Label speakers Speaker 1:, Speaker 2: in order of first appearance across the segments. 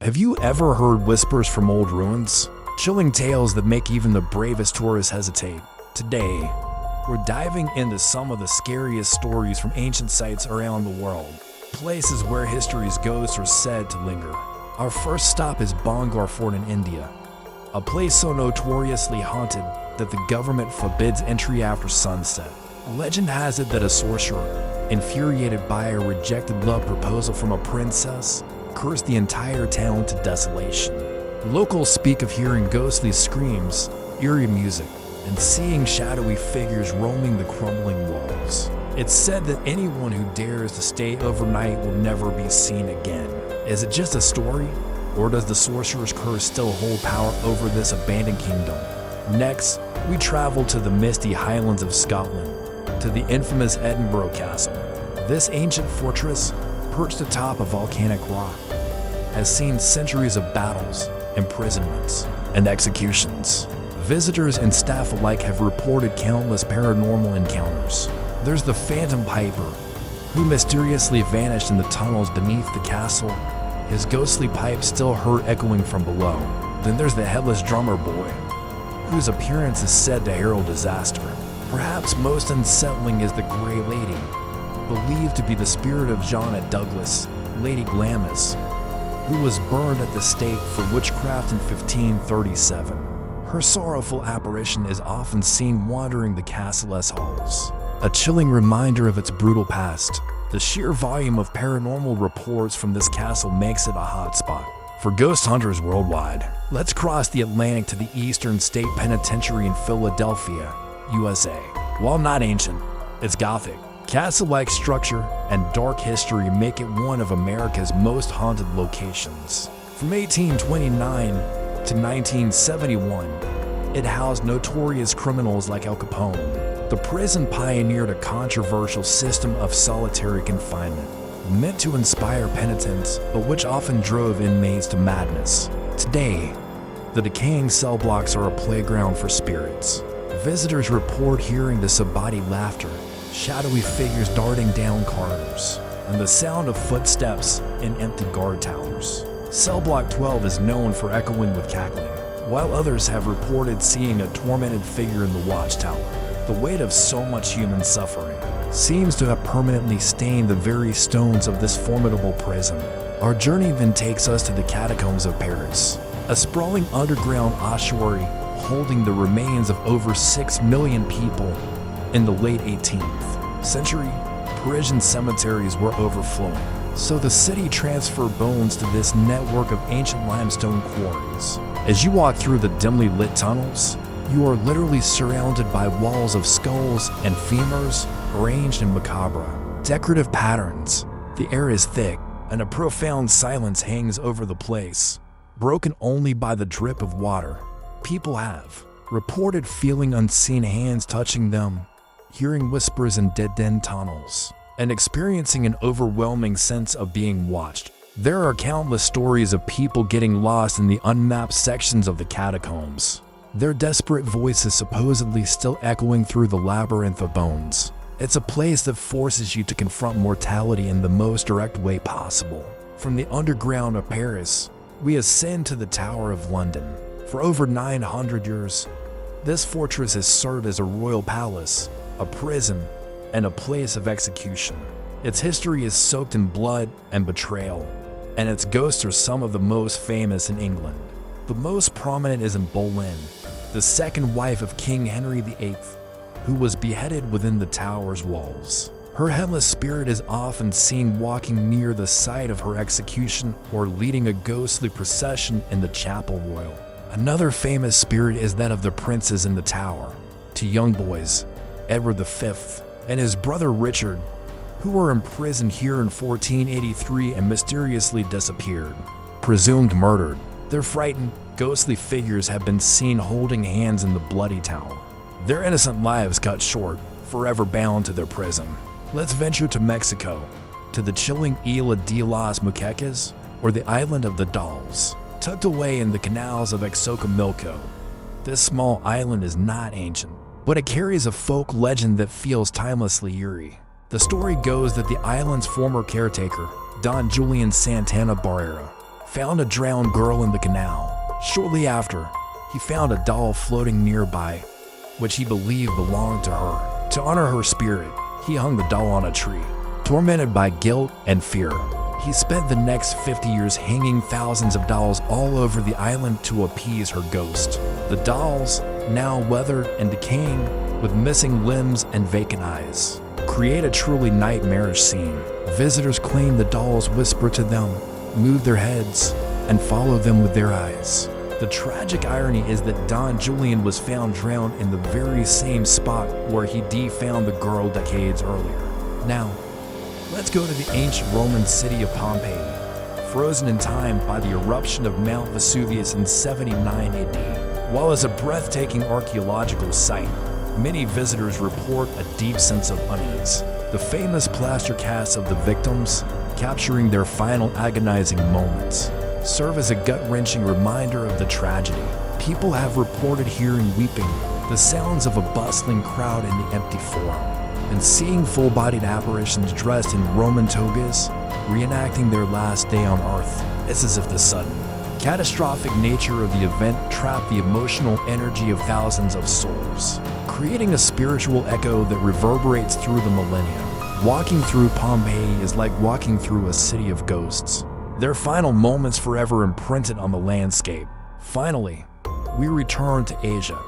Speaker 1: Have you ever heard whispers from old ruins? Chilling tales that make even the bravest tourists hesitate. Today, we're diving into some of the scariest stories from ancient sites around the world. Places where history's ghosts are said to linger. Our first stop is Bhangarh Fort in India. A place so notoriously haunted that the government forbids entry after sunset. Legend has it that a sorcerer, infuriated by a rejected love proposal from a princess, cursed the entire town to desolation. Locals speak of hearing ghostly screams, eerie music, and seeing shadowy figures roaming the crumbling walls. It's said that anyone who dares to stay overnight will never be seen again. Is it just a story? Or does the sorcerer's curse still hold power over this abandoned kingdom? Next, we travel to the misty highlands of Scotland, to the infamous Edinburgh Castle. This ancient fortress, perched atop a volcanic rock, has seen centuries of battles, imprisonments, and executions. Visitors and staff alike have reported countless paranormal encounters. There's the Phantom Piper, who mysteriously vanished in the tunnels beneath the castle, his ghostly pipe still heard echoing from below. Then there's the Headless Drummer Boy, whose appearance is said to herald disaster. Perhaps most unsettling is the Grey Lady, believed to be the spirit of John Douglas, Lady Glamis, who was burned at the stake for witchcraft in 1537. Her sorrowful apparition is often seen wandering the castle's halls, a chilling reminder of its brutal past. The sheer volume of paranormal reports from this castle makes it a hotspot for ghost hunters worldwide. Let's cross the Atlantic to the Eastern State Penitentiary in Philadelphia, USA. While not ancient, it's Gothic. Castle-like structure and dark history make it one of America's most haunted locations. From 1829 to 1971, it housed notorious criminals like Al Capone. The prison pioneered a controversial system of solitary confinement, meant to inspire penitence, but which often drove inmates to madness. Today, the decaying cell blocks are a playground for spirits. Visitors report hearing disembodied laughter, shadowy figures darting down corridors, and the sound of footsteps in empty guard towers. Cell Block 12 is known for echoing with cackling, while others have reported seeing a tormented figure in the watchtower. The weight of so much human suffering seems to have permanently stained the very stones of this formidable prison. Our journey then takes us to the Catacombs of Paris, a sprawling underground ossuary holding the remains of over 6 million people. In the late 18th century, Parisian cemeteries were overflowing, so the city transferred bones to this network of ancient limestone quarries. As you walk through the dimly lit tunnels, you are literally surrounded by walls of skulls and femurs arranged in macabre, decorative patterns. The air is thick, and a profound silence hangs over the place, broken only by the drip of water. People have reported feeling unseen hands touching them, hearing whispers in dead-end tunnels, and experiencing an overwhelming sense of being watched. There are countless stories of people getting lost in the unmapped sections of the catacombs, their desperate voices supposedly still echoing through the labyrinth of bones. It's a place that forces you to confront mortality in the most direct way possible. From the underground of Paris, we ascend to the Tower of London. For over 900 years, this fortress has served as a royal palace, a prison, and a place of execution. Its history is soaked in blood and betrayal, and its ghosts are some of the most famous in England. The most prominent is in Boleyn, the second wife of King Henry VIII, who was beheaded within the tower's walls. Her headless spirit is often seen walking near the site of her execution or leading a ghostly procession in the chapel royal. Another famous spirit is that of the princes in the tower. Two young boys, Edward V and his brother Richard, who were imprisoned here in 1483 and mysteriously disappeared, presumed murdered. Their frightened, ghostly figures have been seen holding hands in the bloody tower, their innocent lives cut short, forever bound to their prison. Let's venture to Mexico, to the chilling Isla de las Muñecas, or the Island of the Dolls. Tucked away in the canals of Xochimilco, this small island is not ancient, but it carries a folk legend that feels timelessly eerie. The story goes that the island's former caretaker, Don Julian Santana Barrera, found a drowned girl in the canal. Shortly after, he found a doll floating nearby, which he believed belonged to her. To honor her spirit, he hung the doll on a tree. Tormented by guilt and fear, he spent the next 50 years hanging thousands of dolls all over the island to appease her ghost. The dolls, now weathered and decaying, with missing limbs and vacant eyes, create a truly nightmarish scene. Visitors claim the dolls whisper to them, move their heads, and follow them with their eyes. The tragic irony is that Don Julian was found drowned in the very same spot where he found the girl decades earlier. Now, let's go to the ancient Roman city of Pompeii, frozen in time by the eruption of Mount Vesuvius in 79 AD. While it's a breathtaking archaeological site, many visitors report a deep sense of unease. The famous plaster casts of the victims, capturing their final agonizing moments, serve as a gut-wrenching reminder of the tragedy. People have reported hearing weeping, the sounds of a bustling crowd in the empty forum, and seeing full-bodied apparitions dressed in Roman togas, reenacting their last day on Earth. It's as if the sudden, catastrophic nature of the event trapped the emotional energy of thousands of souls, creating a spiritual echo that reverberates through the millennia. Walking through Pompeii is like walking through a city of ghosts, their final moments forever imprinted on the landscape. Finally, we return to Asia,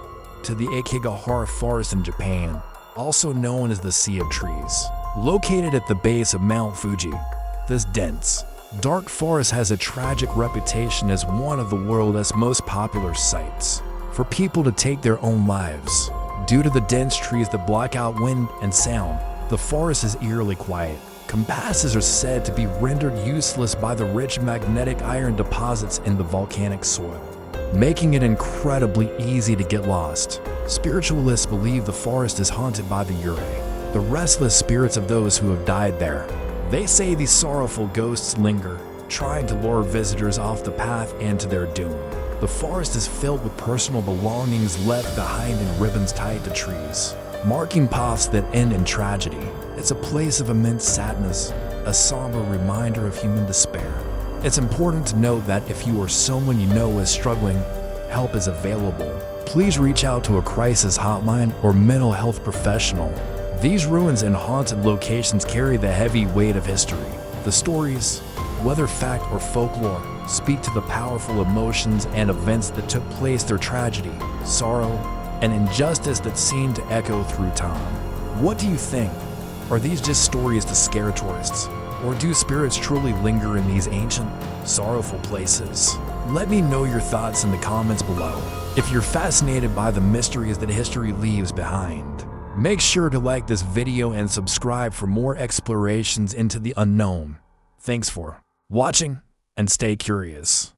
Speaker 1: to the Bhangarh Forest in Japan, also known as the Sea of Trees. Located at the base of Mount Fuji, this dense, dark forest has a tragic reputation as one of the world's most popular sites for people to take their own lives. Due to the dense trees that block out wind and sound, the forest is eerily quiet. Compasses are said to be rendered useless by the rich magnetic iron deposits in the volcanic soil, making it incredibly easy to get lost. Spiritualists believe the forest is haunted by the Yurei, the restless spirits of those who have died there. They say these sorrowful ghosts linger, trying to lure visitors off the path and to their doom. The forest is filled with personal belongings left behind in ribbons tied to trees, marking paths that end in tragedy. It's a place of immense sadness, a somber reminder of human despair. It's important to note that if you or someone you know is struggling, help is available. Please reach out to a crisis hotline or mental health professional. These ruins and haunted locations carry the heavy weight of history. The stories, whether fact or folklore, speak to the powerful emotions and events that took place, their tragedy, sorrow, and injustice that seem to echo through time. What do you think? Are these just stories to scare tourists? Or do spirits truly linger in these ancient, sorrowful places? Let me know your thoughts in the comments below. If you're fascinated by the mysteries that history leaves behind, make sure to like this video and subscribe for more explorations into the unknown. Thanks for watching, and stay curious.